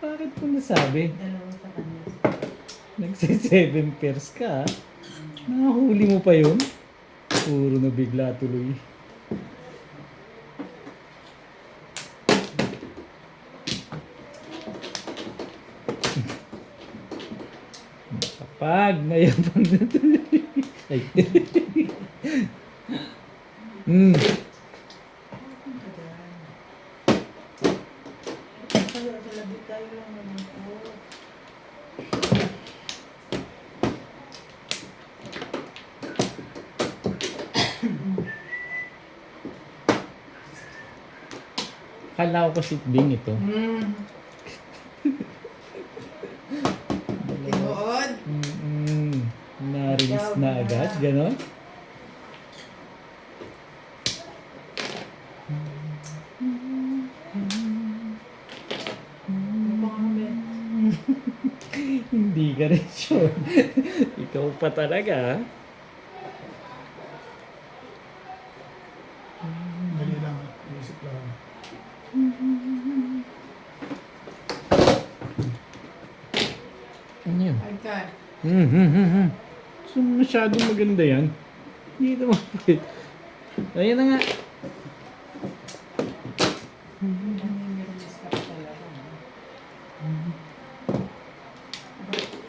Bakit mo nasabi? Dalawa sa kanya. Nagsi-7 pairs ka ah. Nakahuli mo pa yun? Puro na bigla tuloy. Kapag mayabang na tuloy. Ay. Kaya talabi tayo lang naman po. Akala ko kasi ding ito. Tinuod. Na-release na agad, gano'n? Hindi ka rin sure. Ikaw pa talaga. Dali lang. Isip lang. Ano yun? Agad. So, masyadong maganda yan. Hindi naman pwede. Ayan na nga.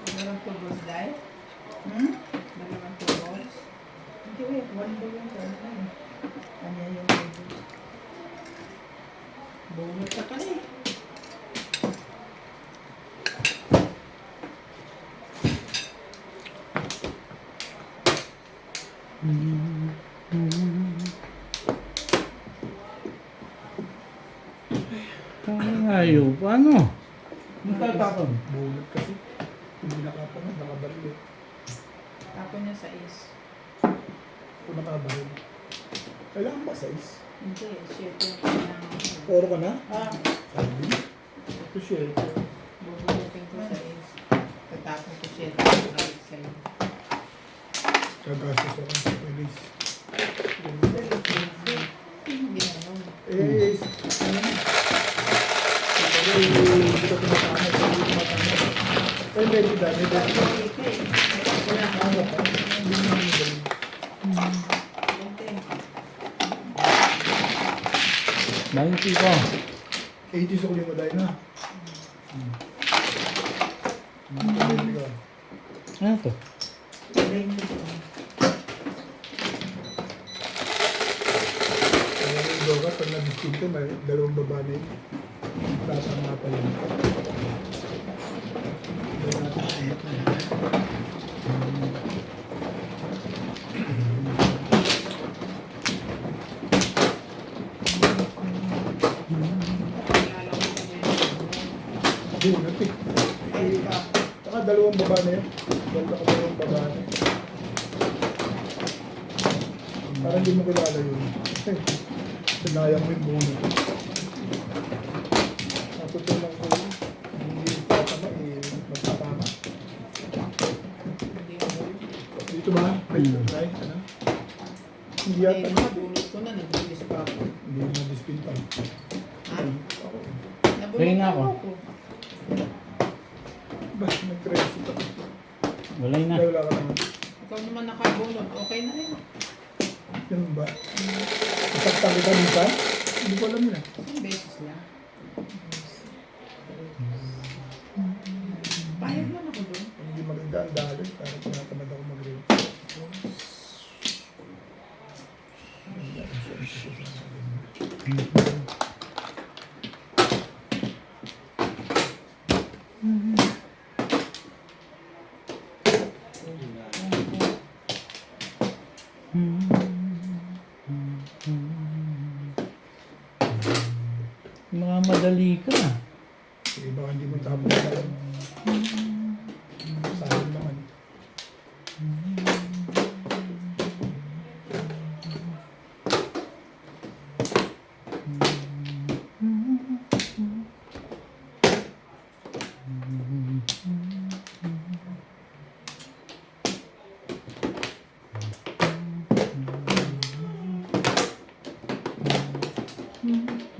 Dalawang tubos dahil? Dalawang tubos? Hindi, wait. One ball lang to. Ano yung tubos? Bunot ka pala eh. Ayaw, paano? Magtatapon. Bulot kasi. Hindi nakapangat, nakabaril eh. Tapon niya sa is. Kung nakabaril. Kailangan ba size? Hindi, shit yung kailangan. Poro ka na? Ah, Ito siya. bubunutin ko sa is. Tatapon ko shit yung balik sa'yo. Kagastos ako sa police. Hindi naman. Eh, hindi ka tumatama. Hindi tumatama. Eh, medyo dami. Okay, okay. Wala ka. Ano ka? Hindi mo naman galing. Okay. 90 ko. 80 sa kuling mo dahil na. Hindi ka. Ano to? Kaya yung dogat, pag na-distinto, may dalawang baba na yun. Tatama pa yun. Kaya natin siya. Bunot eh. Saka dalawang baba na yun. Dalawang baba na yun. Parang hindi mo kilala yun. Sinayang mo yung bunot. Natutunan ko yun. Hindi yung tatama eh. Magtatama. Dito ba? Right? Ano? Hindi yata. Nabulot ko na, nag-release pa ako. Hindi mo dispinta. Ha? Nabulot Tingin na ako. Ba, nag-credit ako. Walay na. Wala ka naman. Ikaw naman nakabulot, okay na rin. Yun ba? Isaktan kita minsan? Hindi ko alam yun. Isang beses lang. Payag lang ako doon. Hindi maganda ang dahil. Parang tinatamad ako mag-release. Mga madali ka. Sige, baka hindi mo tapos na lang. Sayang naman.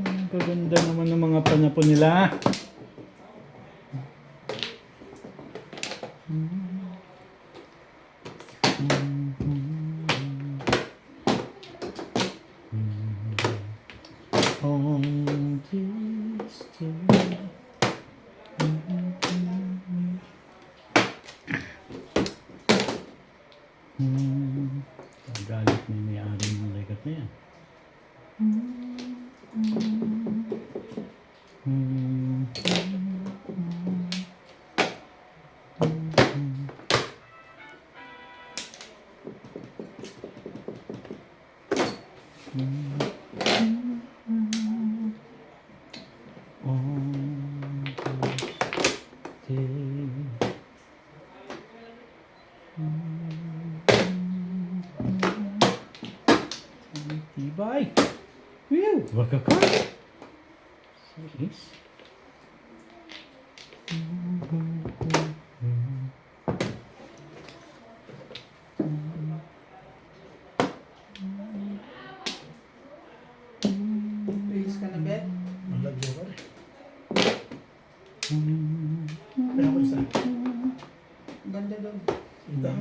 Ang kaganda naman ng mga panyapo nila. On this day. Galit na yung may-ari ng legat na yan. Tibay! Whew! Waka ka! Sis? Release ka na, Bet? Malagyo ka rin. Kaya ako isa. Ganda doon. Ito.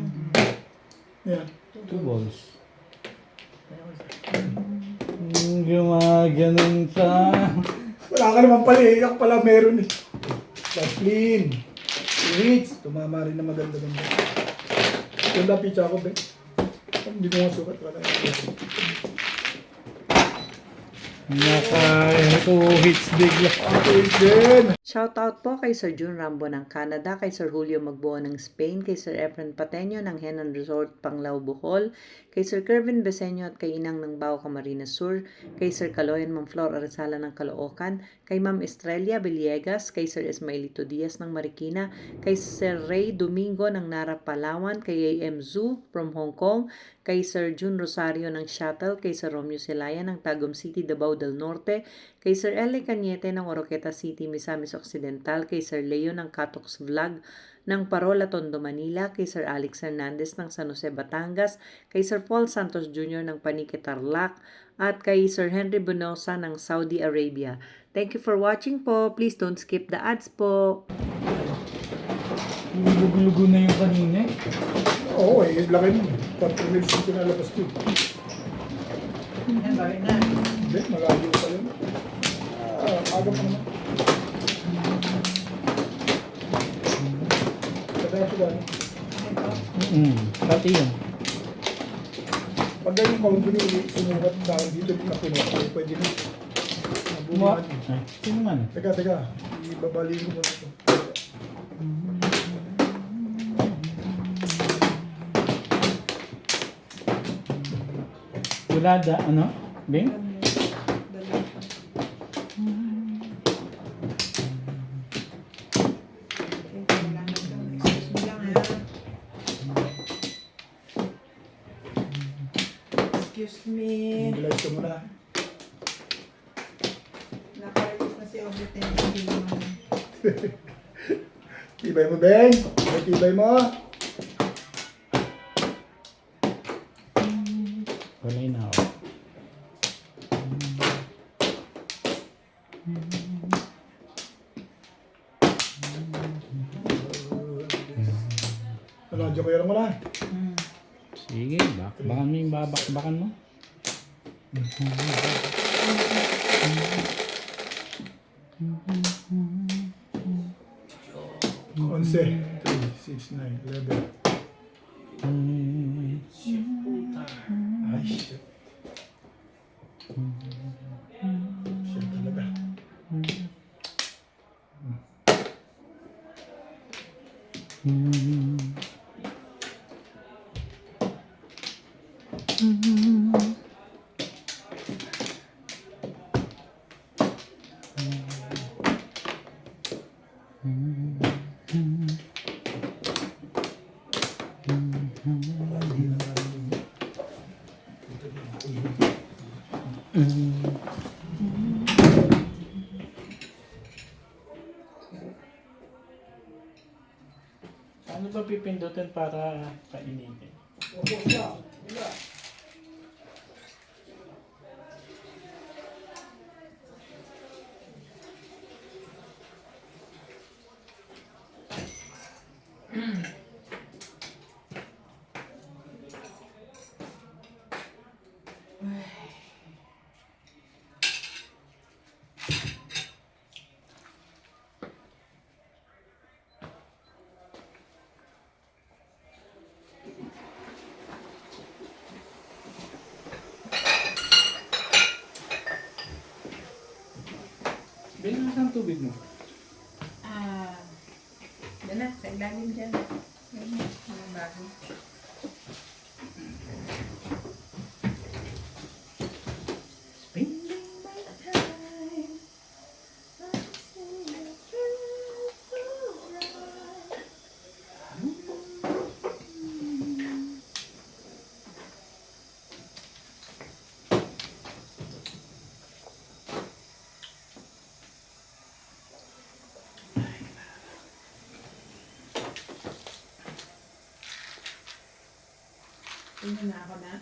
Yan. 2 balls. Kaya ako isa. Gumaganon pa. Wala ka naman pala eh. Ako pala meron eh. Clean. Hits. Tumama rin na maganda-ganda. Yung lapit ako, be. Hindi ko nga sukat. Wala yung Naka-hits bigla. ako din. Shoutout po kay Sir June Rambo ng Canada, kay Sir Julio Magbuo ng Spain, kay Sir Efren Pateño ng Henan Resort, Panglao, Bohol, kay Sir Kervin Beseño at kay Inang ng Bao, Camarines Sur, kay Sir Caloyan Ma'am Flor Arizala ng Caloocan, kay Ma'am Estrella Villegas, kay Sir Ismaelito Diaz ng Marikina, kay Sir Ray Domingo ng Nara, Palawan, kay AM Zhu from Hong Kong, kay Sir June Rosario ng Shuttle, kay Sir Romeo Celaya ng Tagum City, Davao del Norte, kay Sir L. Cañete ng Oroqueta City, Misamis Occidental, kay Sir Leo ng Catox Vlog ng Parola, Tondo, Manila, kay Sir Alex Hernandez ng San Jose, Batangas, kay Sir Paul Santos Jr. ng Panique, Tarlac, at kay Sir Henry Bunosa ng Saudi Arabia. Thank you for watching po. Please don't skip the ads po. Lugo-lugo na yung kanina eh. Oo eh. Laki mo. 4 minutes yung pinalabas ko. Yan, bakit na? Hindi. Malayo pa yun. Aga pa naman. Kada-kada. Pati yun. Pag ganyan country sumukat sa akin dito, napuno. Pwede na. Nabuhan. Ay, sino man? Teka. Ibabaliin ko muna ito. Wala ano? Bing? Excuse me lang, ha? Excuse me. Ingilize ko muna. Naka-release na si Obrite. Hindi naman. Tibay mo, Ben. Tibay mo. Walay na ako. Radyo ko mo na. Sige, bakbakan mo yung babakbakan mo. 11, 3, 6, 9, 11. Ay, shit. Shit talaga. Ano ba pipindutin para kainitin? Bilang ang tubig mo. Yan na, sa ilalim dyan. Yan na, mga bago. Spending my time, Tingnan na ako na.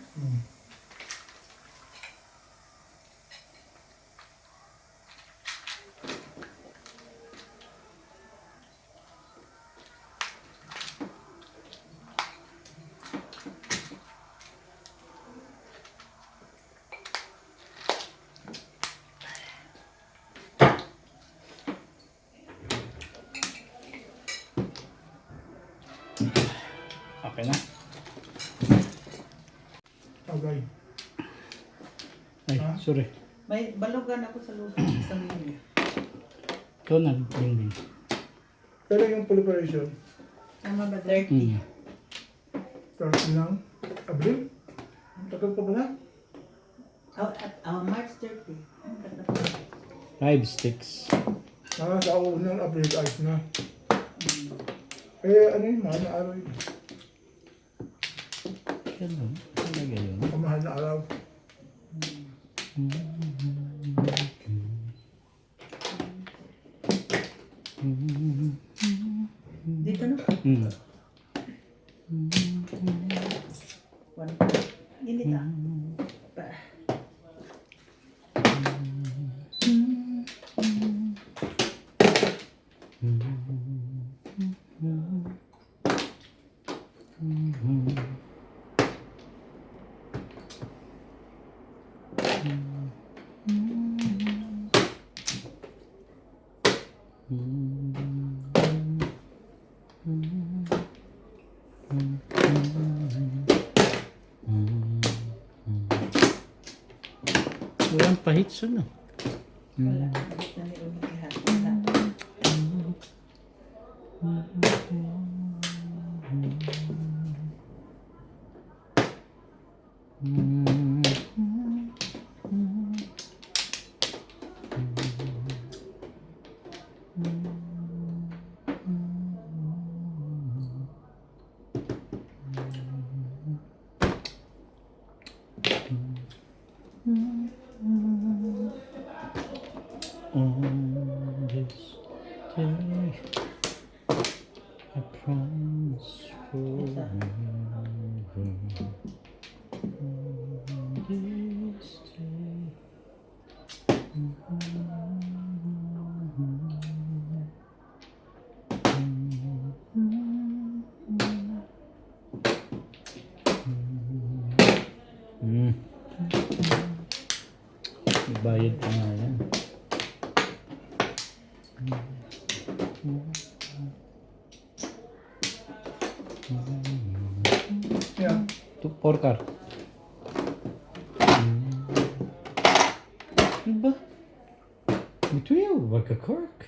Okay na? Okay. Ay, Ha? sorry. May balugan ako sa lupa sa menu. Ikaw na, Bingbing. Pero yung preparation, Tama ba, Dirk? 30 ng Abril? Ang tagal pa ba na? March 30. Ang ganda pa. 5 sticks. Sa unang Abril, ayos na. Eh, ano yun, mahal na araw yun. Ano? Talaga yun. Kamahal na araw. Dito na. One. Init ah. Pa. Walang pahit siya na. Wala. Init na ni Umi lahat. Lahat. On this day, I promise forever. Bayad pa nga yan. Yan. Ito, 4 car. Ano ba? Ito yun, wag a cork.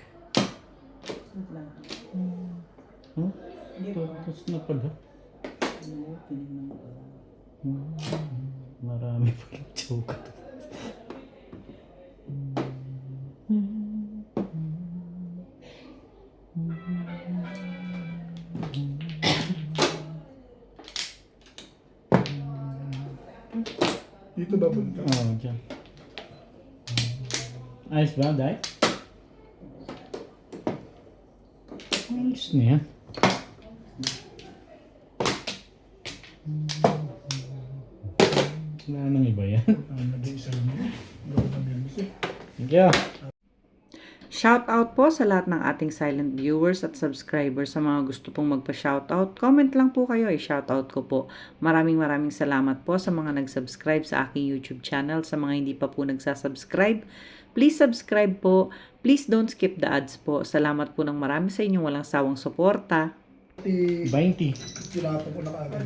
Huh? Tapos na pala. Marami pala choke. Dito ba punta? Oo, dyan. Ayos ba, Day? Ayos na yan. Wala nang iba yan. Nag-iisa naman. Gawa ng bilis eh. Thank you. Shoutout po sa lahat ng ating silent viewers at subscribers. Sa mga gusto pong magpa-shoutout, comment lang po kayo, i-shoutout ko po. Maraming salamat po sa mga nag-subscribe sa aking YouTube channel. Sa mga hindi pa po nagsasubscribe, please subscribe po. Please don't skip the ads po. Salamat po ng marami sa inyong walang sawang suporta. 20. Tinapon ko na kaagad.